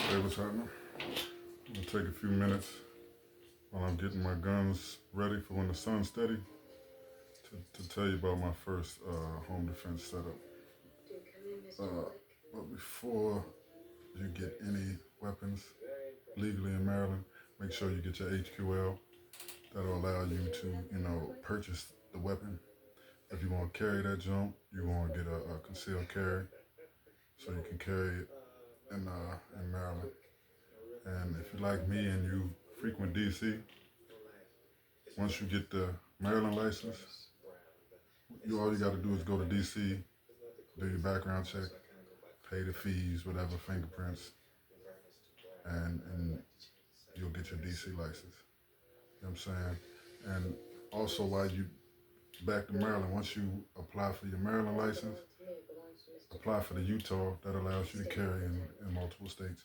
Hey, what's happening? I'm gonna take a few minutes while I'm getting my guns ready for when the sun's steady to tell you about my first home defense setup. But before you get any weapons legally in Maryland, make sure you get your HQL. That'll allow you to, purchase the weapon. If you want to carry that junk, you want to get a concealed carry so you can carry it in Maryland. And if you're like me and you frequent DC, once you get the Maryland license, all you got to do is go to DC, do your background check, pay the fees, whatever, fingerprints, and you'll get your DC license. You know what I'm saying? And also, while you back to Maryland, once you apply for your Maryland license, apply for the Utah. That allows you to carry in multiple states.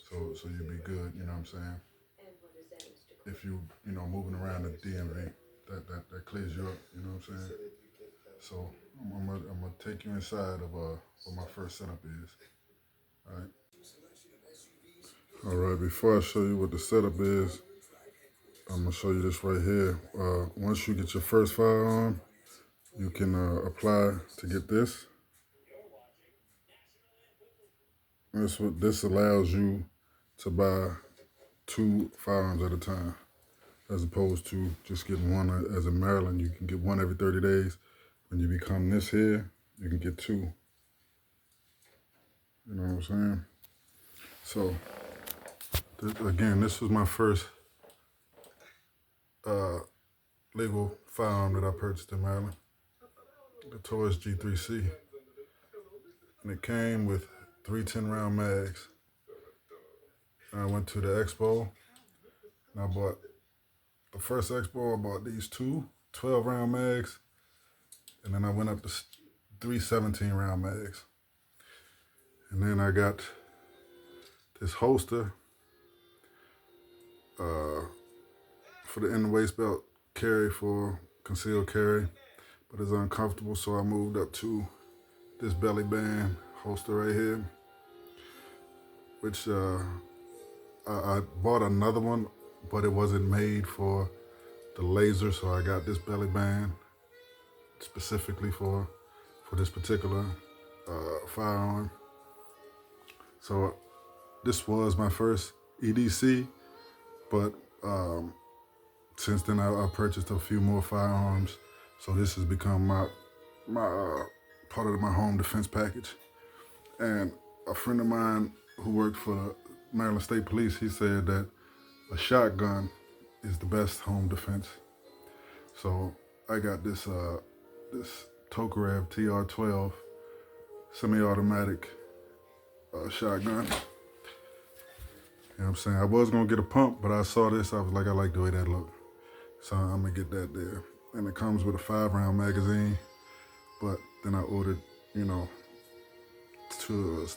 So you'll be good. You know what I'm saying? If you moving around the DMV, that clears you up. You know what I'm saying? So I'm gonna take you inside of what my first setup is. All right. All right. Before I show you what the setup is, I'm gonna show you this right here. Once you get your first firearm, you can apply to get this. This allows you to buy 2 firearms at a time, as opposed to just getting one. As in Maryland, you can get one every 30 days. When you become this here, you can get 2. You know what I'm saying? So, again, this was my first legal firearm that I purchased in Maryland, the Taurus G3C. And it came with 3 10-round mags. And I went to the expo, and I bought the first expo, I bought these 2 12-round mags, and then I went up to 3 17-round mags. And then I got this holster for the in the waist belt carry for concealed carry, but it's uncomfortable, so I moved up to this belly band holster right here, which I bought another one, but it wasn't made for the laser, so I got this belly band specifically for this particular firearm. So this was my first EDC, but since then I purchased a few more firearms, so this has become my part of my home defense package. And a friend of mine who worked for the Maryland State Police, he said that a shotgun is the best home defense. So I got this Tokarev TR12 semi-automatic shotgun. You know what I'm saying? I was gonna get a pump, but I saw this, I was like, I like the way that look. So I'm gonna get that there. And it comes with a 5-round magazine, but then I ordered,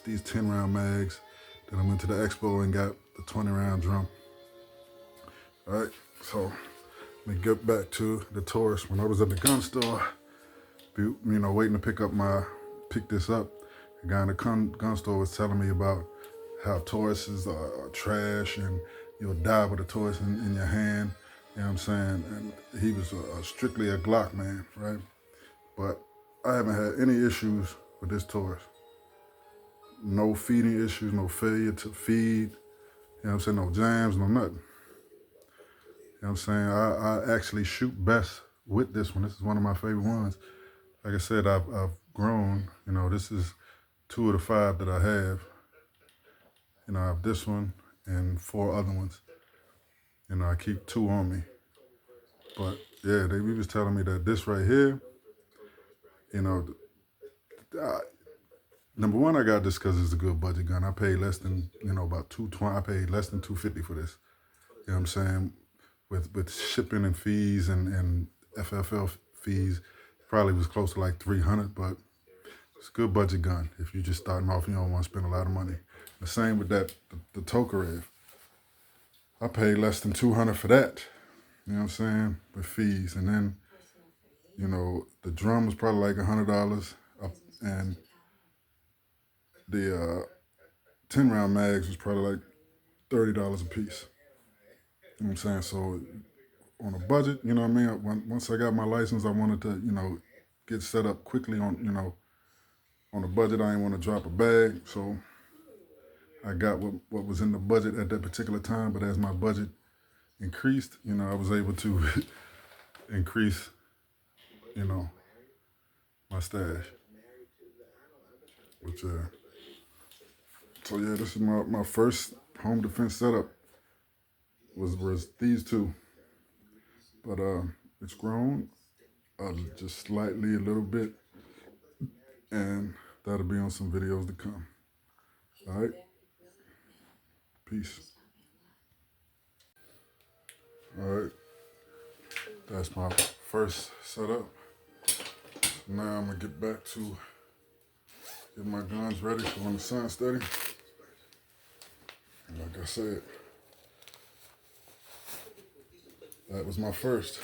these 10-round mags. Then I went to the expo and got the 20-round drum. All right, so let me get back to the Taurus. When I was at the gun store, waiting to pick this up, the guy in the gun store was telling me about how Tauruses are trash and you'll die with a Taurus in your hand. You know what I'm saying? And he was strictly a Glock man, right? But I haven't had any issues with this Taurus. No feeding issues, no failure to feed, you know what I'm saying? No jams, no nothing. You know what I'm saying? I actually shoot best with this one. This is one of my favorite ones. Like I said, I've grown. This is 2 of the 5 that I have. I have this one and 4 other ones. I keep 2 on me. But yeah, they was telling me that this right here, number one, I got this because it's a good budget gun. I paid less than, about $220. I paid less than $250 for this. You know what I'm saying? With shipping and fees and FFL fees, probably was close to like $300, but it's a good budget gun if you're just starting off and you don't want to spend a lot of money. The same with that, the Tokarev. I paid less than $200 for that. You know what I'm saying? With fees. And then, the drum was probably like $100, and the 10-round mags was probably like $30 a piece. You know what I'm saying? So on a budget, you know what I mean? Once I got my license, I wanted to, get set up quickly on, on a budget. I didn't want to drop a bag. So I got what was in the budget at that particular time. But as my budget increased, I was able to increase, my stash. Which, so yeah, this is my first home defense setup was these two. But it's grown just slightly a little bit, and that'll be on some videos to come. All right, peace. All right, that's my first setup. Now I'm gonna get back to get my guns ready for when the sun's steady. And like I said, that was my first.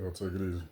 Y'all take it easy.